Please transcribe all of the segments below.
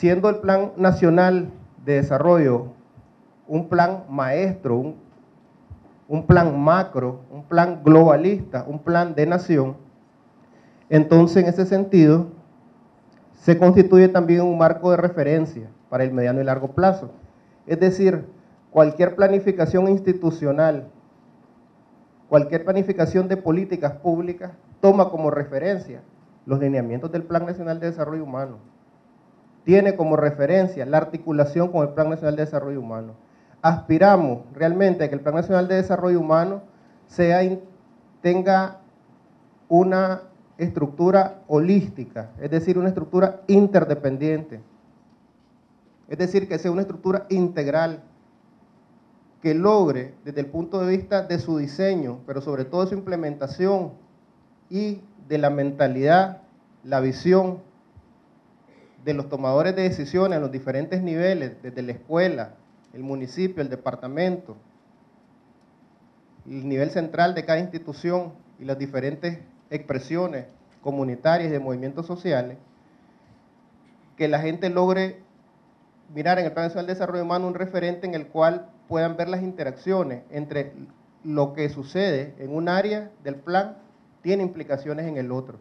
siendo el Plan Nacional de Desarrollo un plan maestro, un plan macro, un plan globalista, un plan de nación, entonces en ese sentido se constituye también un marco de referencia para el mediano y largo plazo. Es decir, cualquier planificación institucional, cualquier planificación de políticas públicas toma como referencia los lineamientos del Plan Nacional de Desarrollo Humano. Tiene como referencia la articulación con el Plan Nacional de Desarrollo Humano. Aspiramos realmente a que el Plan Nacional de Desarrollo Humano tenga una estructura holística, es decir, una estructura interdependiente, es decir, que sea una estructura integral, que logre desde el punto de vista de su diseño, pero sobre todo de su implementación y de la mentalidad, la visión de los tomadores de decisiones en los diferentes niveles, desde la escuela, el municipio, el departamento, el nivel central de cada institución y las diferentes expresiones comunitarias y de movimientos sociales, que la gente logre mirar en el Plan Nacional de Desarrollo Humano un referente en el cual puedan ver las interacciones entre lo que sucede en un área del plan tiene implicaciones en el otro.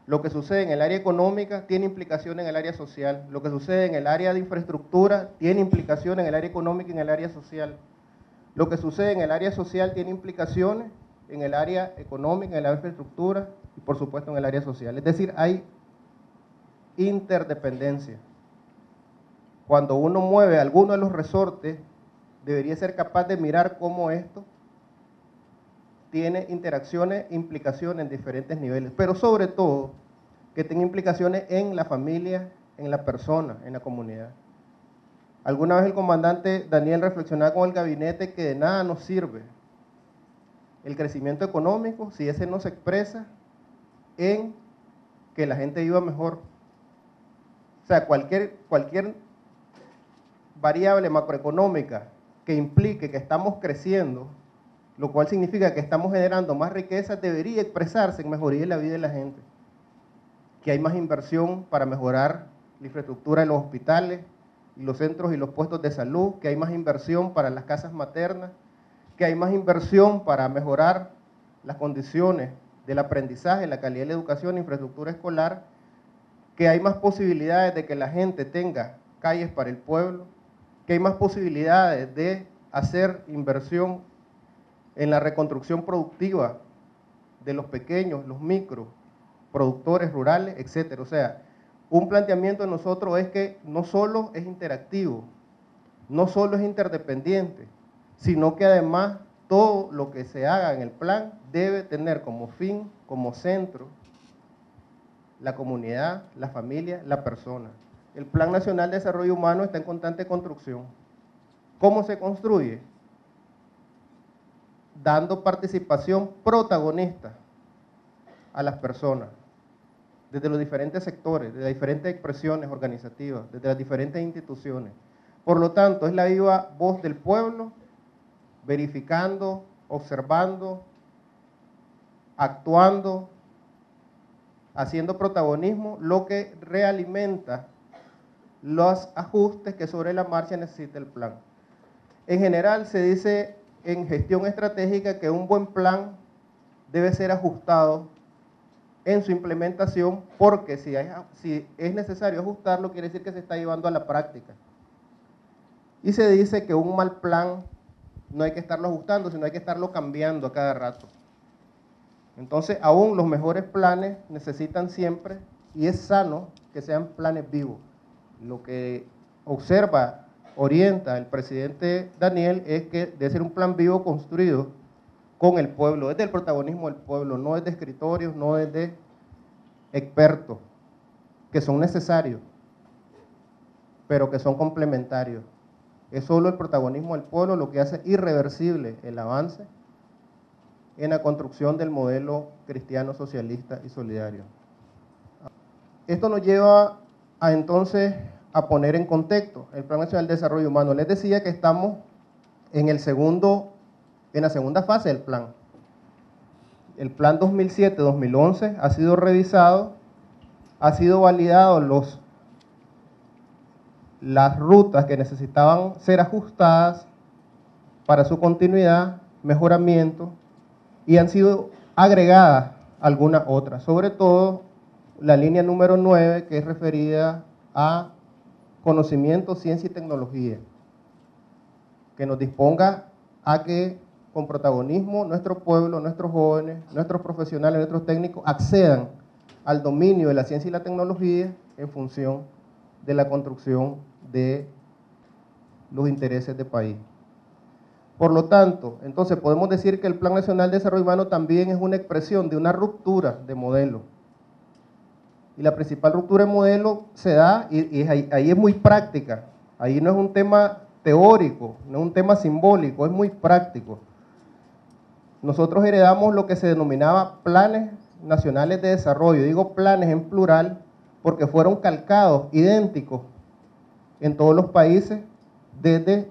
Lo que sucede en el área económica tiene implicaciones en el área social. Lo que sucede en el área de infraestructura tiene implicaciones en el área económica y en el área social. Lo que sucede en el área social tiene implicaciones en el área económica, en la infraestructura y por supuesto en el área social. Es decir, hay interdependencia. Cuando uno mueve alguno de los resortes, debería ser capaz de mirar cómo esto tiene interacciones, implicaciones en diferentes niveles, pero sobre todo que tenga implicaciones en la familia, en la persona, en la comunidad. Alguna vez el comandante Daniel reflexionaba con el gabinete que de nada nos sirve el crecimiento económico si ese no se expresa en que la gente viva mejor. O sea, cualquier variable macroeconómica que implique que estamos creciendo, lo cual significa que estamos generando más riqueza, debería expresarse en mejoría de la vida de la gente. Que hay más inversión para mejorar la infraestructura de los hospitales, y los centros y los puestos de salud, que hay más inversión para las casas maternas, que hay más inversión para mejorar las condiciones del aprendizaje, la calidad de la educación, la infraestructura escolar, que hay más posibilidades de que la gente tenga calles para el pueblo, que hay más posibilidades de hacer inversión en la reconstrucción productiva de los pequeños, los micro, productores rurales, etc. O sea, un planteamiento de nosotros es que no solo es interactivo, no solo es interdependiente, sino que además todo lo que se haga en el plan debe tener como fin, como centro, la comunidad, la familia, la persona. El Plan Nacional de Desarrollo Humano está en constante construcción. ¿Cómo se construye? Dando participación protagonista a las personas, desde los diferentes sectores, desde las diferentes expresiones organizativas, desde las diferentes instituciones. Por lo tanto, es la viva voz del pueblo, verificando, observando, actuando, haciendo protagonismo, lo que realimenta los ajustes que sobre la marcha necesita el plan. En general se dice en gestión estratégica que un buen plan debe ser ajustado en su implementación, porque si es necesario ajustarlo, quiere decir que se está llevando a la práctica. Y se dice que un mal plan no hay que estarlo ajustando, sino hay que estarlo cambiando a cada rato. Entonces, aún los mejores planes necesitan siempre, y es sano, que sean planes vivos. Lo que observa, orienta el presidente Daniel es que debe ser un plan vivo construido con el pueblo, desde el protagonismo del pueblo, no desde escritorios, no desde expertos, que son necesarios, pero que son complementarios. Es solo el protagonismo del pueblo lo que hace irreversible el avance en la construcción del modelo cristiano, socialista y solidario. Esto nos lleva a entonces a poner en contexto el Plan Nacional de Desarrollo Humano. Les decía que estamos en la segunda fase del plan. El plan 2007-2011 ha sido revisado, ha sido validado las rutas que necesitaban ser ajustadas para su continuidad, mejoramiento, y han sido agregadas algunas otras, sobre todo la línea número 9, que es referida a conocimiento, ciencia y tecnología, que nos disponga a que con protagonismo nuestro pueblo, nuestros jóvenes, nuestros profesionales, nuestros técnicos accedan al dominio de la ciencia y la tecnología en función de la construcción de los intereses del país. Por lo tanto, entonces podemos decir que el Plan Nacional de Desarrollo Humano también es una expresión de una ruptura de modelo. Y la principal ruptura de modelo se da, y ahí es muy práctica, ahí no es un tema teórico, no es un tema simbólico, es muy práctico. Nosotros heredamos lo que se denominaba planes nacionales de desarrollo, digo planes en plural, porque fueron calcados, idénticos, en todos los países, desde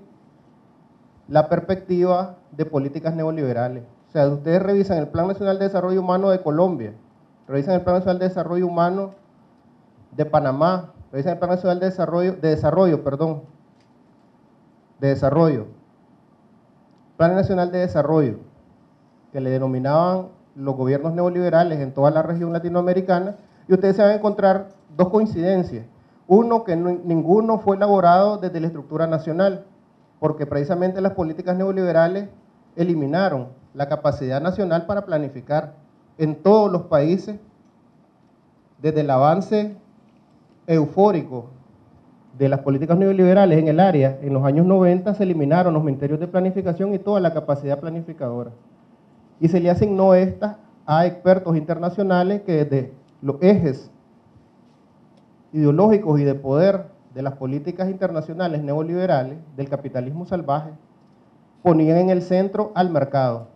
la perspectiva de políticas neoliberales. O sea, ustedes revisan el Plan Nacional de Desarrollo Humano de Colombia, revisan el Plan Nacional de Desarrollo Humano de Panamá, revisan el Plan Nacional de Desarrollo, Plan Nacional de Desarrollo, que le denominaban los gobiernos neoliberales en toda la región latinoamericana, y ustedes se van a encontrar dos coincidencias. Uno, que ninguno fue elaborado desde la estructura nacional, porque precisamente las políticas neoliberales eliminaron la capacidad nacional para planificar en todos los países. Desde el avance eufórico de las políticas neoliberales en el área, en los años 90 se eliminaron los ministerios de planificación y toda la capacidad planificadora. Y se le asignó esta a expertos internacionales que desde los ejes ideológicos y de poder de las políticas internacionales neoliberales, del capitalismo salvaje, ponían en el centro al mercado.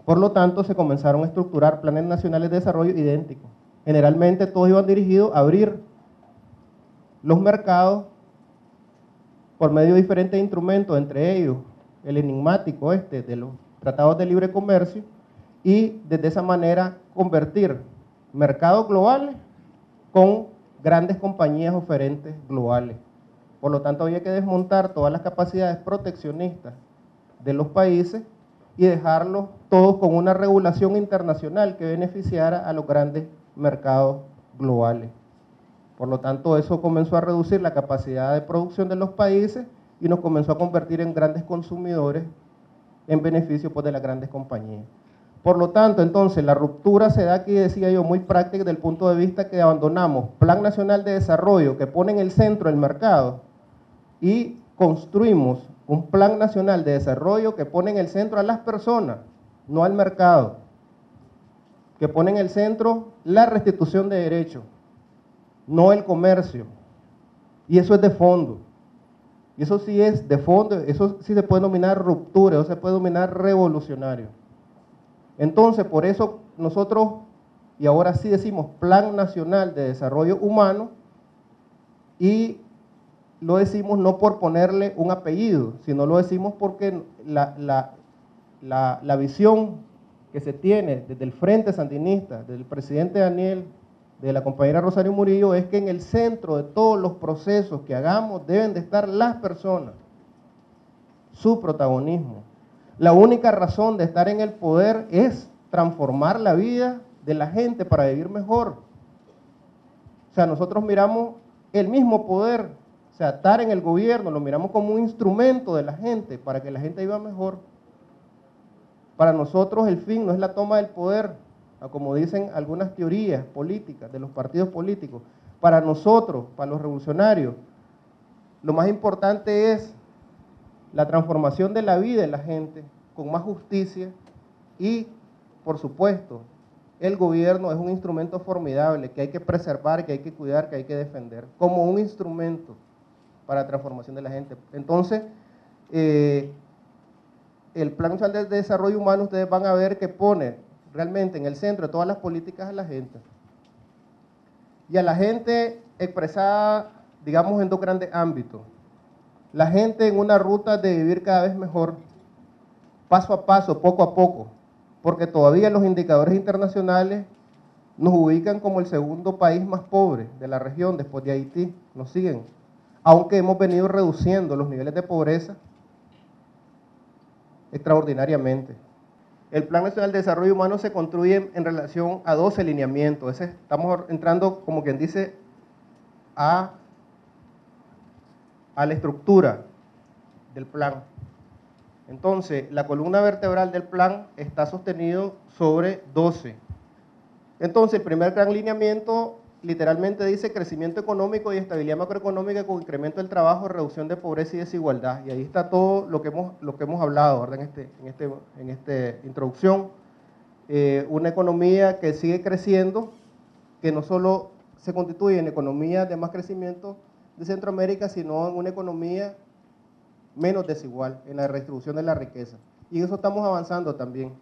Por lo tanto, se comenzaron a estructurar planes nacionales de desarrollo idénticos. Generalmente todos iban dirigidos a abrir los mercados por medio de diferentes instrumentos, entre ellos el enigmático de los tratados de libre comercio, y desde esa manera convertir mercados globales con grandes compañías oferentes globales. Por lo tanto, había que desmontar todas las capacidades proteccionistas de los países y dejarlos todos con una regulación internacional que beneficiara a los grandes mercados globales. Por lo tanto, eso comenzó a reducir la capacidad de producción de los países y nos comenzó a convertir en grandes consumidores en beneficio de las grandes compañías. Por lo tanto, entonces, la ruptura se da aquí, decía yo, muy práctica desde el punto de vista que abandonamos Plan Nacional de Desarrollo, que pone en el centro el mercado, y construimos un Plan Nacional de Desarrollo que pone en el centro a las personas, no al mercado, que pone en el centro la restitución de derechos, no el comercio. Y eso es de fondo. Y eso sí es de fondo, eso sí se puede denominar ruptura, eso se puede denominar revolucionario. Entonces, por eso nosotros, y ahora sí decimos Plan Nacional de Desarrollo Humano, y lo decimos no por ponerle un apellido, sino lo decimos porque la visión que se tiene desde el Frente Sandinista, desde el presidente Daniel, de la compañera Rosario Murillo, es que en el centro de todos los procesos que hagamos deben de estar las personas, su protagonismo. La única razón de estar en el poder es transformar la vida de la gente para vivir mejor. O sea, nosotros miramos el mismo poder, o sea, estar en el gobierno, lo miramos como un instrumento de la gente para que la gente viva mejor. Para nosotros el fin no es la toma del poder, como dicen algunas teorías políticas de los partidos políticos. Para nosotros, para los revolucionarios, lo más importante es la transformación de la vida de la gente con más justicia y, por supuesto, el gobierno es un instrumento formidable que hay que preservar, que hay que cuidar, que hay que defender, como un instrumento para la transformación de la gente. Entonces, el Plan Nacional de Desarrollo Humano, ustedes van a ver que pone realmente en el centro de todas las políticas a la gente. Y a la gente expresada, digamos, en dos grandes ámbitos. La gente en una ruta de vivir cada vez mejor, paso a paso, poco a poco, porque todavía los indicadores internacionales nos ubican como el segundo país más pobre de la región después de Haití, nos siguen aunque hemos venido reduciendo los niveles de pobreza extraordinariamente. El Plan Nacional de Desarrollo Humano se construye en relación a 12 lineamientos. Estamos entrando, como quien dice, a la estructura del plan. Entonces, la columna vertebral del plan está sostenido sobre 12. Entonces, el primer gran lineamiento literalmente dice crecimiento económico y estabilidad macroeconómica con incremento del trabajo, reducción de pobreza y desigualdad. Y ahí está todo lo que hemos hablado, ¿verdad? en esta introducción. Una economía que sigue creciendo, que no solo se constituye en economía de más crecimiento de Centroamérica, sino en una economía menos desigual en la redistribución de la riqueza. Y en eso estamos avanzando también.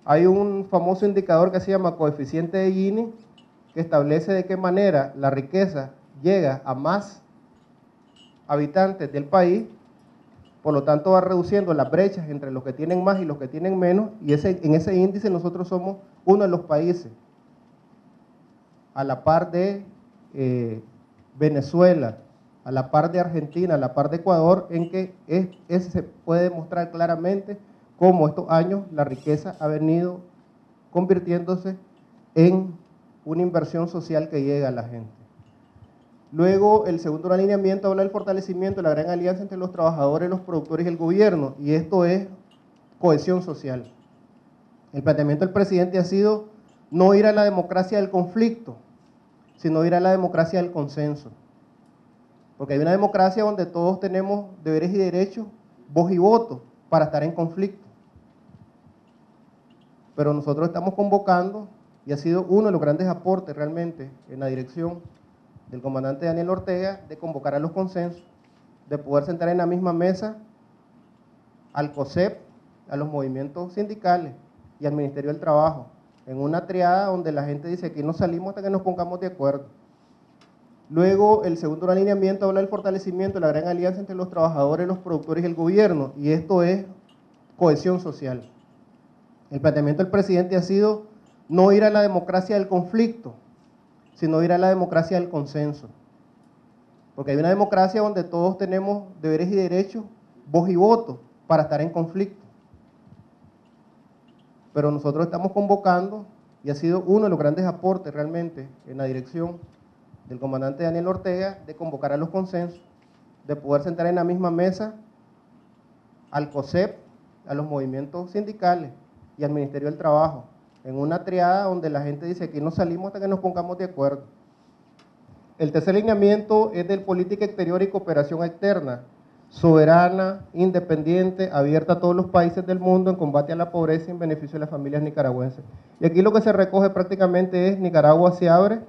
Hay un famoso indicador que se llama coeficiente de Gini, que establece de qué manera la riqueza llega a más habitantes del país, por lo tanto va reduciendo las brechas entre los que tienen más y los que tienen menos, y en ese índice nosotros somos uno de los países, a la par de Venezuela, a la par de Argentina, a la par de Ecuador, en que ese se puede demostrar claramente cómo estos años la riqueza ha venido convirtiéndose en una inversión social que llega a la gente. Luego, el segundo alineamiento habla del fortalecimiento de la gran alianza entre los trabajadores, los productores y el gobierno, y esto es cohesión social. El planteamiento del presidente ha sido no ir a la democracia del conflicto, sino ir a la democracia del consenso. Porque hay una democracia donde todos tenemos deberes y derechos, voz y voto, para estar en conflicto. Pero nosotros estamos convocando, y ha sido uno de los grandes aportes realmente en la dirección del comandante Daniel Ortega, de convocar a los consensos, de poder sentar en la misma mesa al COSEP, a los movimientos sindicales y al Ministerio del Trabajo, en una triada donde la gente dice que no salimos hasta que nos pongamos de acuerdo. Luego, el segundo alineamiento habla del fortalecimiento de la gran alianza entre los trabajadores, los productores y el gobierno, y esto es cohesión social. El planteamiento del presidente ha sido no ir a la democracia del conflicto, sino ir a la democracia del consenso. Porque hay una democracia donde todos tenemos deberes y derechos, voz y voto, para estar en conflicto. Pero nosotros estamos convocando, y ha sido uno de los grandes aportes realmente en la dirección del comandante Daniel Ortega, de convocar a los consensos, de poder sentar en la misma mesa al COSEP, a los movimientos sindicales y al Ministerio del Trabajo, en una triada donde la gente dice que no salimos hasta que nos pongamos de acuerdo. El tercer lineamiento es de política exterior y cooperación externa, soberana, independiente, abierta a todos los países del mundo en combate a la pobreza y en beneficio de las familias nicaragüenses. Y aquí lo que se recoge prácticamente es: Nicaragua se abre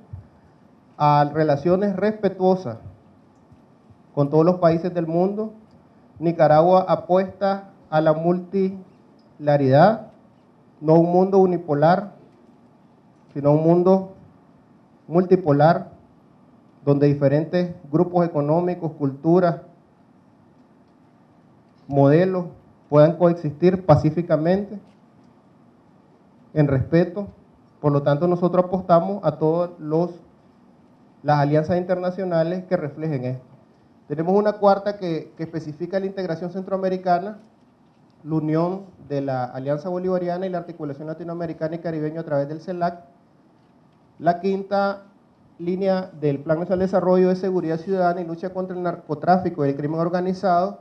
a relaciones respetuosas con todos los países del mundo. Nicaragua apuesta a la multilaridad, no un mundo unipolar, sino un mundo multipolar, donde diferentes grupos económicos, culturas, modelos puedan coexistir pacíficamente, en respeto. Por lo tanto, nosotros apostamos a todas las alianzas internacionales que reflejen esto. Tenemos una cuarta que especifica la integración centroamericana, la unión de la Alianza Bolivariana y la articulación latinoamericana y caribeña a través del CELAC. La quinta línea del Plan Nacional de Desarrollo es seguridad ciudadana y lucha contra el narcotráfico y el crimen organizado,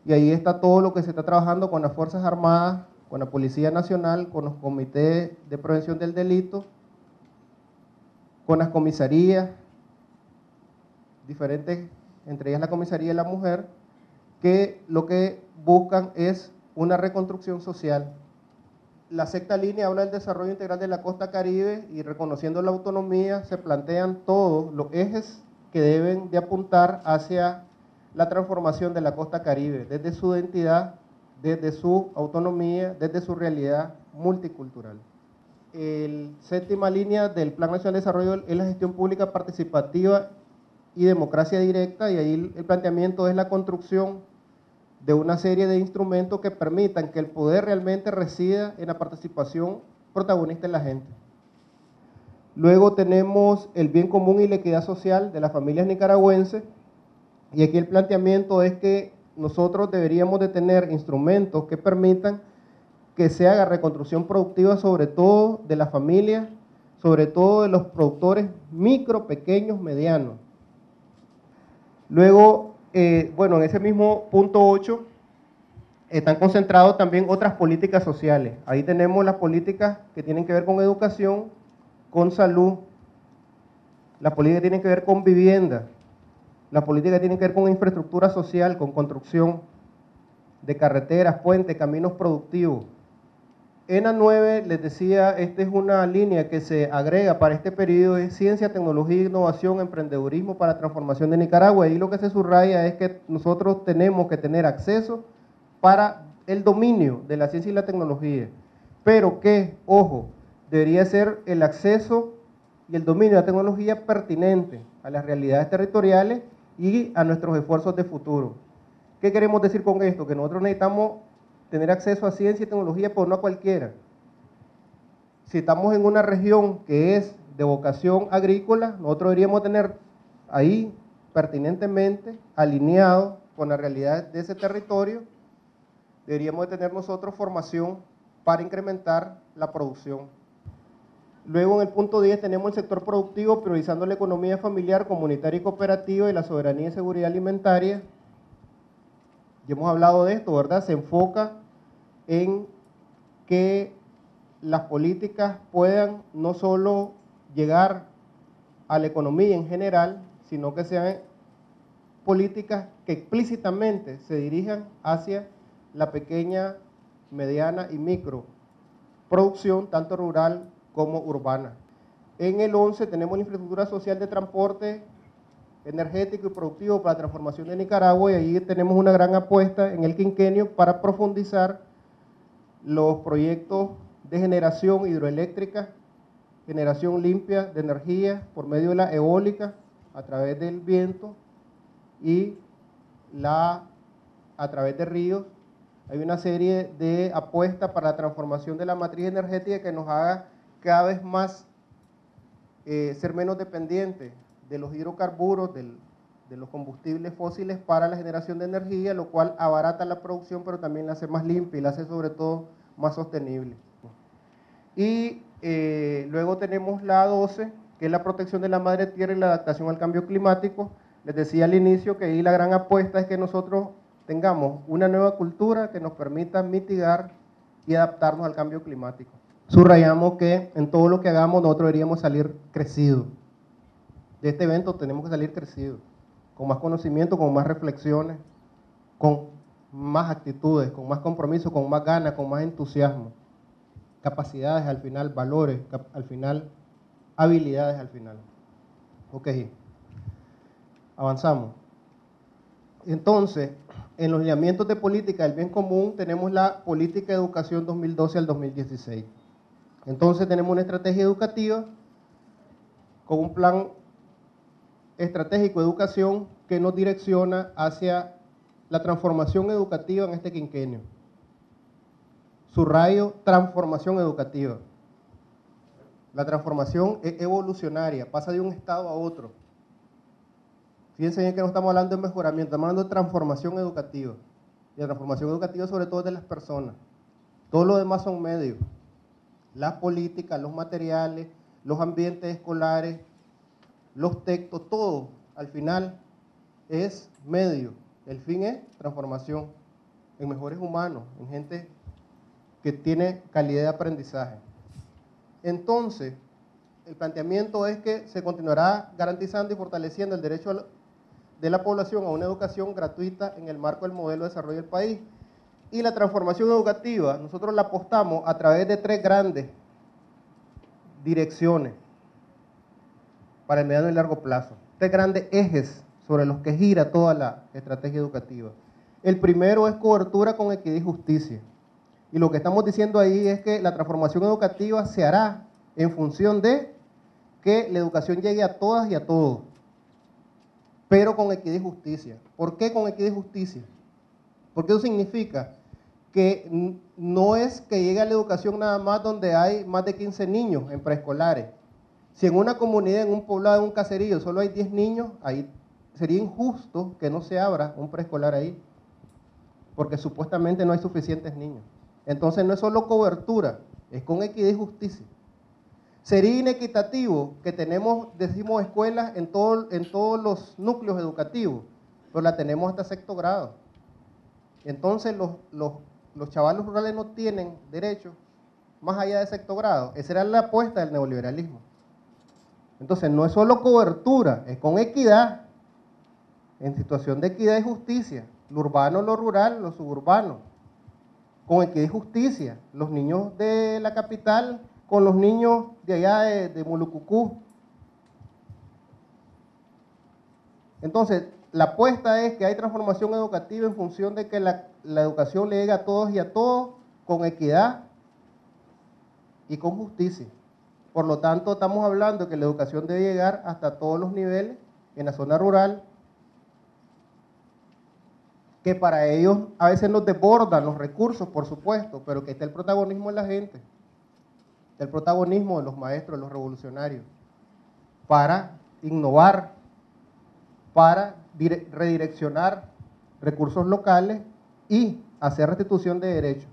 y ahí está todo lo que se está trabajando con las Fuerzas Armadas, con la Policía Nacional, con los comités de prevención del delito, con las comisarías diferentes, entre ellas la Comisaría de la Mujer, que lo que buscan es una reconstrucción social. La sexta línea habla del desarrollo integral de la costa caribe, y reconociendo la autonomía se plantean todos los ejes que deben de apuntar hacia la transformación de la costa caribe, desde su identidad, desde su autonomía, desde su realidad multicultural. La séptima línea del Plan Nacional de Desarrollo es la gestión pública participativa y democracia directa, y ahí el planteamiento es la construcción de una serie de instrumentos que permitan que el poder realmente resida en la participación protagonista de la gente. Luego tenemos el bien común y la equidad social de las familias nicaragüenses, Y aquí el planteamiento es que nosotros deberíamos de tener instrumentos que permitan que se haga reconstrucción productiva, sobre todo de las familias, sobre todo de los productores micro, pequeños, medianos. Luego, bueno, en ese mismo punto 8, están concentrados también otras políticas sociales. Ahí tenemos las políticas que tienen que ver con educación, con salud, las políticas que tienen que ver con vivienda, las políticas que tienen que ver con infraestructura social, con construcción de carreteras, puentes, caminos productivos. ENA 9, les decía, esta es una línea que se agrega para este periodo, es ciencia, tecnología, innovación, emprendedurismo para transformación de Nicaragua. Y lo que se subraya es que nosotros tenemos que tener acceso para el dominio de la ciencia y la tecnología, pero que, ojo, debería ser el acceso y el dominio de la tecnología pertinente a las realidades territoriales y a nuestros esfuerzos de futuro. ¿Qué queremos decir con esto? Que nosotros necesitamos tener acceso a ciencia y tecnología, pero no a cualquiera. Si estamos en una región que es de vocación agrícola, nosotros deberíamos tener ahí pertinentemente, alineado con la realidad de ese territorio, deberíamos de tener nosotros formación para incrementar la producción. Luego en el punto 10 tenemos el sector productivo priorizando la economía familiar, comunitaria y cooperativa y la soberanía y seguridad alimentaria. Ya hemos hablado de esto, ¿verdad? Se enfoca en que las políticas puedan no solo llegar a la economía en general, sino que sean políticas que explícitamente se dirijan hacia la pequeña, mediana y micro producción, tanto rural como urbana. En el 11 tenemos la infraestructura social de transporte energético y productivo para la transformación de Nicaragua, y ahí tenemos una gran apuesta en el quinquenio para profundizar los proyectos de generación hidroeléctrica, generación limpia de energía por medio de la eólica a través del viento y a través de ríos. Hay una serie de apuestas para la transformación de la matriz energética que nos haga cada vez más ser menos dependientes de los hidrocarburos, de los combustibles fósiles para la generación de energía, lo cual abarata la producción, pero también la hace más limpia y la hace sobre todo más sostenible. Y luego tenemos la 12, que es la protección de la madre tierra y la adaptación al cambio climático. Les decía al inicio que ahí la gran apuesta es que nosotros tengamos una nueva cultura que nos permita mitigar y adaptarnos al cambio climático. Subrayamos que en todo lo que hagamos nosotros deberíamos salir crecidos. De este evento tenemos que salir crecidos, con más conocimiento, con más reflexiones, con más actitudes, con más compromiso, con más ganas, con más entusiasmo. Capacidades al final, valores al final, habilidades al final. Ok, avanzamos. Entonces, en los lineamientos de política del bien común tenemos la política de educación 2012 al 2016. Entonces tenemos una estrategia educativa con un plan estratégico de educación que nos direcciona hacia la transformación educativa en este quinquenio. Subrayo, transformación educativa. La transformación es evolucionaria, pasa de un estado a otro. Fíjense bien que no estamos hablando de mejoramiento, estamos hablando de transformación educativa. Y la transformación educativa sobre todo es de las personas. Todo lo demás son medios. Las políticas, los materiales, los ambientes escolares, los textos, todo al final es medio. El fin es transformación en mejores humanos, en gente que tiene calidad de aprendizaje. Entonces, el planteamiento es que se continuará garantizando y fortaleciendo el derecho de la población a una educación gratuita en el marco del modelo de desarrollo del país. Y la transformación educativa, nosotros la apostamos a través de 3 grandes direcciones para el mediano y largo plazo. 3 grandes ejes sobre los que gira toda la estrategia educativa. El primero es cobertura con equidad y justicia. Y lo que estamos diciendo ahí es que la transformación educativa se hará en función de que la educación llegue a todas y a todos, pero con equidad y justicia. ¿Por qué con equidad y justicia? Porque eso significa que no es que llegue a la educación nada más donde hay más de 15 niños en preescolares. Si en una comunidad, en un poblado, en un caserío, solo hay 10 niños, ahí sería injusto que no se abra un preescolar ahí, porque supuestamente no hay suficientes niños. Entonces no es solo cobertura, es con equidad y justicia. Sería inequitativo que decimos escuelas en todos los núcleos educativos, pero la tenemos hasta sexto grado. Entonces los chavalos rurales no tienen derecho más allá de sexto grado. Esa era la apuesta del neoliberalismo. Entonces no es solo cobertura, es con equidad, en situación de equidad y justicia. Lo urbano, lo rural, lo suburbano. Con equidad y justicia. Los niños de la capital con los niños de allá de Mulucucú. Entonces, la apuesta es que hay transformación educativa en función de que la educación le llegue a todos y a todos con equidad y con justicia. Por lo tanto, estamos hablando de que la educación debe llegar hasta todos los niveles en la zona rural, que para ellos a veces nos desbordan los recursos, por supuesto, pero que está el protagonismo de la gente, el protagonismo de los maestros, de los revolucionarios, para innovar, para redireccionar recursos locales y hacer restitución de derechos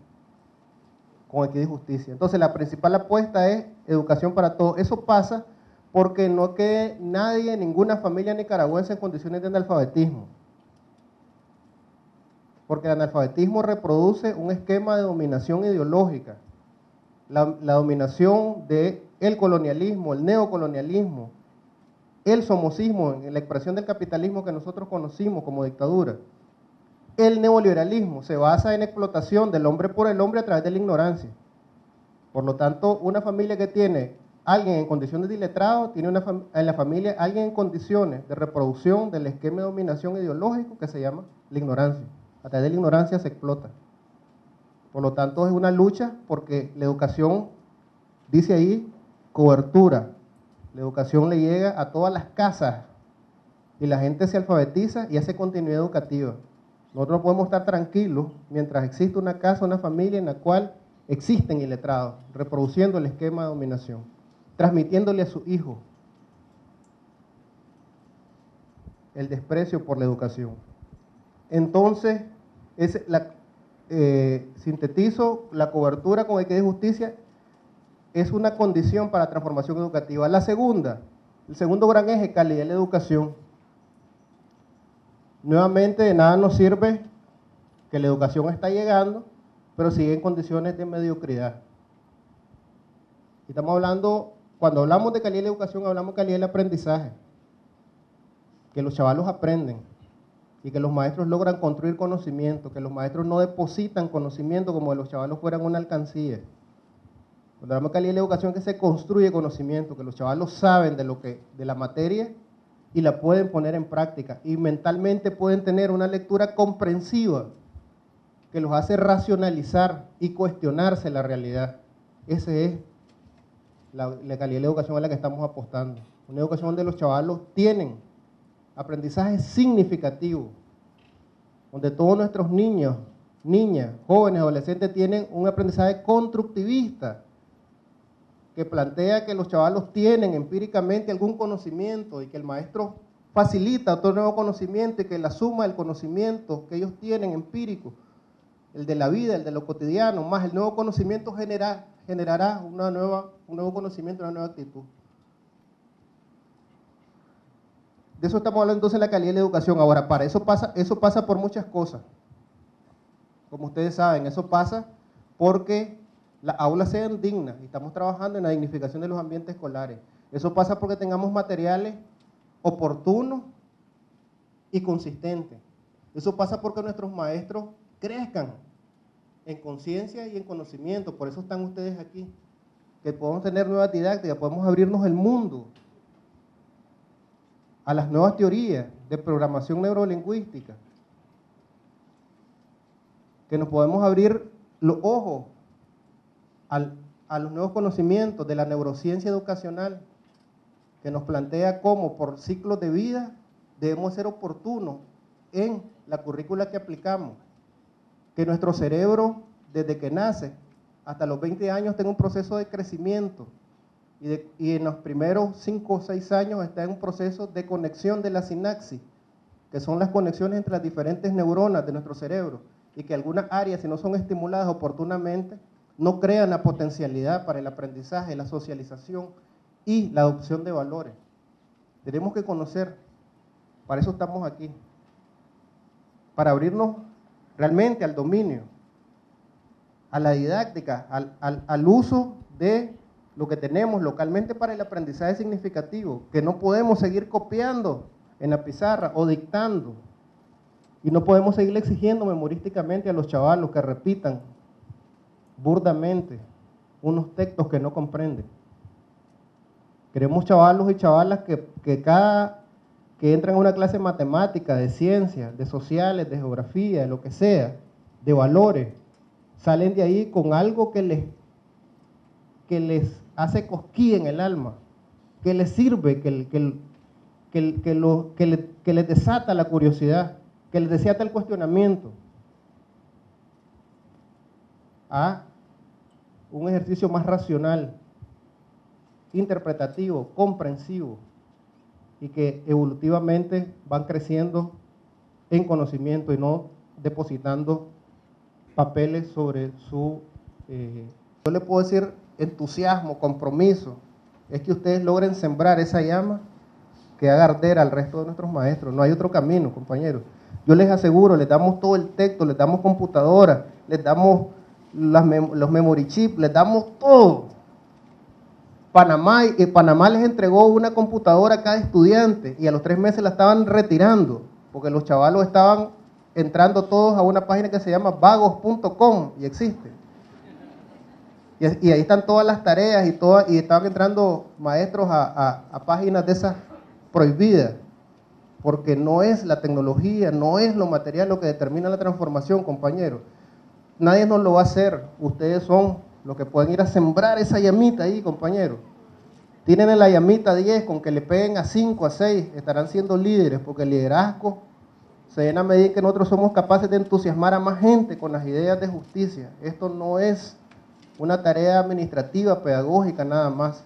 con equidad y justicia. Entonces la principal apuesta es educación para todos. Eso pasa porque no quede nadie, ninguna familia nicaragüense en condiciones de analfabetismo. Porque el analfabetismo reproduce un esquema de dominación ideológica. La dominación del colonialismo, el neocolonialismo, el somocismo, en la expresión del capitalismo que nosotros conocimos como dictadura. El neoliberalismo se basa en explotación del hombre por el hombre a través de la ignorancia. Por lo tanto, una familia que tiene alguien en condiciones de iletrado, tiene en la familia alguien en condiciones de reproducción del esquema de dominación ideológico que se llama la ignorancia. A través de la ignorancia se explota. Por lo tanto, es una lucha porque la educación, dice ahí, cobertura. La educación le llega a todas las casas y la gente se alfabetiza y hace continuidad educativa. Nosotros no podemos estar tranquilos mientras existe una casa, una familia en la cual existen iletrados, reproduciendo el esquema de dominación, transmitiéndole a su hijo el desprecio por la educación. Entonces, sintetizo, la cobertura con equidad y justicia es una condición para la transformación educativa. El segundo gran eje, calidad de la educación. Nuevamente, de nada nos sirve que la educación está llegando, pero sigue en condiciones de mediocridad. Y estamos hablando, cuando hablamos de calidad de la educación, hablamos de calidad del aprendizaje. Que los chavalos aprenden y que los maestros logran construir conocimiento, que los maestros no depositan conocimiento como si los chavalos fueran una alcancía. Cuando hablamos de calidad de la educación, que se construye conocimiento, que los chavalos saben de la materia y la pueden poner en práctica y mentalmente pueden tener una lectura comprensiva que los hace racionalizar y cuestionarse la realidad. Esa es la calidad de la educación a la que estamos apostando. Una educación donde los chavalos tienen aprendizaje significativo, donde todos nuestros niños, niñas, jóvenes, adolescentes tienen un aprendizaje constructivista, que plantea que los chavalos tienen empíricamente algún conocimiento y que el maestro facilita otro nuevo conocimiento y que la suma del conocimiento que ellos tienen empírico, el de la vida, el de lo cotidiano, más el nuevo conocimiento generará un nuevo conocimiento, una nueva actitud. De eso estamos hablando entonces en la calidad de la educación. Ahora, para eso pasa por muchas cosas. Como ustedes saben, eso pasa porque las aulas sean dignas y estamos trabajando en la dignificación de los ambientes escolares. Eso pasa porque tengamos materiales oportunos y consistentes. Eso pasa porque nuestros maestros crezcan en conciencia y en conocimiento. Por eso están ustedes aquí. Que podamos tener nuevas didácticas, podemos abrirnos el mundo a las nuevas teorías de programación neurolingüística. Que nos podemos abrir los ojos a los nuevos conocimientos de la neurociencia educacional, que nos plantea cómo por ciclos de vida debemos ser oportunos en la currícula que aplicamos. Que nuestro cerebro, desde que nace hasta los 20 años, tenga un proceso de crecimiento y en los primeros 5 o 6 años está en un proceso de conexión de la sinapsis que son las conexiones entre las diferentes neuronas de nuestro cerebro, y que algunas áreas, si no son estimuladas oportunamente, no crean la potencialidad para el aprendizaje, la socialización y la adopción de valores. Tenemos que conocer, para eso estamos aquí, para abrirnos realmente al dominio, a la didáctica, al uso de lo que tenemos localmente para el aprendizaje significativo, que no podemos seguir copiando en la pizarra o dictando, y no podemos seguir exigiendo memorísticamente a los chavalos que repitan burdamente unos textos que no comprenden. Queremos chavalos y chavalas que entran a una clase de matemáticas, de ciencias, de sociales, de geografía, de lo que sea, de valores, salen de ahí con algo que les hace cosquilla en el alma, que les sirve, que les desata la curiosidad, que les desata el cuestionamiento, a un ejercicio más racional, interpretativo, comprensivo, y que evolutivamente van creciendo en conocimiento y no depositando papeles sobre su, yo le puedo decir entusiasmo, compromiso, es que ustedes logren sembrar esa llama que haga arder al resto de nuestros maestros. No hay otro camino, compañeros. Yo les aseguro, les damos todo el texto, les damos computadoras, les damos los memory chips, les damos todo. Panamá les entregó una computadora a cada estudiante y a los 3 meses la estaban retirando, porque los chavalos estaban entrando todos a una página que se llama vagos.com y existe. Y ahí están todas las tareas y estaban entrando maestros a páginas de esas prohibidas, porque no es la tecnología, no es lo material lo que determina la transformación, compañeros. Nadie nos lo va a hacer, ustedes son los que pueden ir a sembrar esa llamita ahí, compañeros. Tienen en la llamita 10, con que le peguen a 5, a 6, estarán siendo líderes, porque el liderazgo se da en la medida que nosotros somos capaces de entusiasmar a más gente con las ideas de justicia. Esto no es una tarea administrativa, pedagógica, nada más.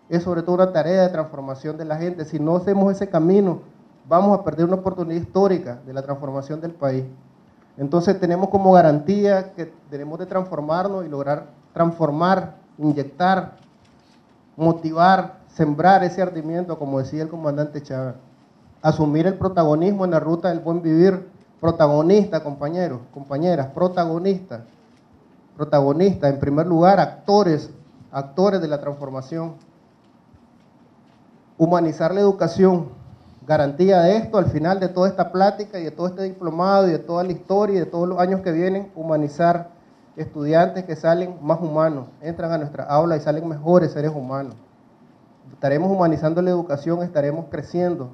Es sobre todo una tarea de transformación de la gente. Si no hacemos ese camino, vamos a perder una oportunidad histórica de la transformación del país. Entonces tenemos como garantía que tenemos de transformarnos y lograr transformar, inyectar, motivar, sembrar ese ardimiento, como decía el comandante Chávez. Asumir el protagonismo en la ruta del buen vivir. Protagonista, compañeros, compañeras, protagonista. Protagonista, en primer lugar, actores de la transformación. Humanizar la educación. Garantía de esto, al final de toda esta plática y de todo este diplomado y de toda la historia y de todos los años que vienen, humanizar estudiantes que salen más humanos, entran a nuestra aula y salen mejores seres humanos. Estaremos humanizando la educación, estaremos creciendo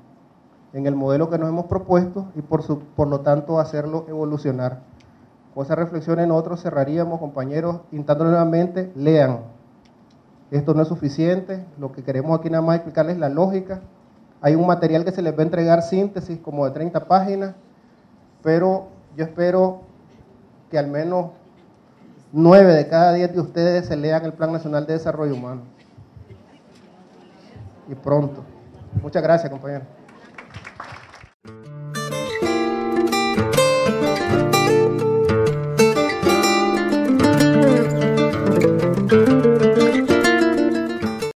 en el modelo que nos hemos propuesto y por lo tanto hacerlo evolucionar. Con esa reflexión nosotros cerraríamos, compañeros, instándole nuevamente, lean. Esto no es suficiente, lo que queremos aquí nada más explicarles la lógica. Hay un material que se les va a entregar síntesis como de 30 páginas, pero yo espero que al menos 9 de cada 10 de ustedes se lean el Plan Nacional de Desarrollo Humano. Y pronto. Muchas gracias, compañeros.